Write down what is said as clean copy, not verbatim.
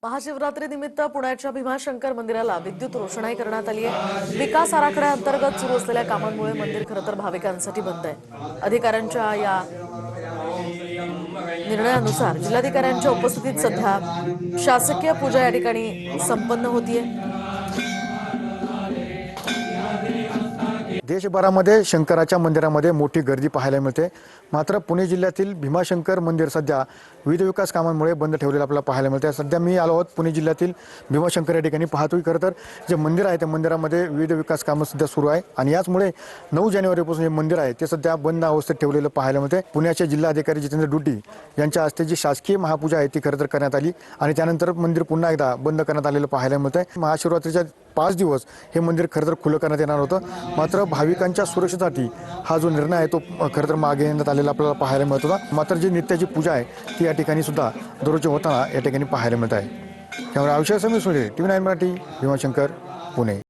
महाशिवरात्रीनिमित्त पुण्याच्या भीमाशंकर मंदिराला विद्युत रोषणाई करण्यात आली आहे। विकास आराखड्याअंतर्गत सुरू असलेल्या कामांमुळे मंदिर खरं तर भाविकांसाठी बंद आहे। अधिकाऱ्यांच्या या निर्णयानुसार जिल्हाधिकाऱ्यांच्या उपस्थितीत सध्या शासकीय पूजा या ठिकाणी संपन्न होतीये। देशभरामध्ये शंकराच्या मंदिरामध्ये मोठी गर्दी पाहायला मिळते। मात्र पुणे जिल्ह्यातील भीमाशंकर मंदिर सध्या विविध विकास कामांमुळे बंद ठेवलेलं आपल्याला पाहायला मिळते। सध्या मी आलो आहोत पुणे जिल्ह्यातील भीमाशंकर या ठिकाणी पाहतोय। खरं तर जे मंदिर आहे त्या मंदिरामध्ये विविध विकास कामं सध्या सुरू आहे आणि याचमुळे 9 जानेवारीपासून हे मंदिर आहे ते सध्या बंद अवस्थेत ठेवलेलं पाहायला मिळते। पुण्याचे जिल्हाधिकारी जितेंद्र डुड्डी यांच्या हस्ते जी शासकीय महापूजा आहे ती खरं तर करण्यात आली आणि त्यानंतर मंदिर पुन्हा एकदा बंद करण्यात आलेलं पाहायला मिळतंय। महाशिवरात्रीच्या 5 दिवस हे मंदिर खरं तर खुलं करण्यात येणार होतं। मात्र भाविकांच्या सुरक्षेसाठी हा जो निर्णय आहे तो खरं तर मागे घेण्यात आलेला आपल्याला पाहायला मिळत होता। मात्र जी नित्याची पूजा आहे ती या ठिकाणी सुद्धा दररोज होताना या ठिकाणी पाहायला मिळत आहे। त्यामुळे आयुष्य समीर सोडे, TV9 मराठी, भीमाशंकर, पुणे।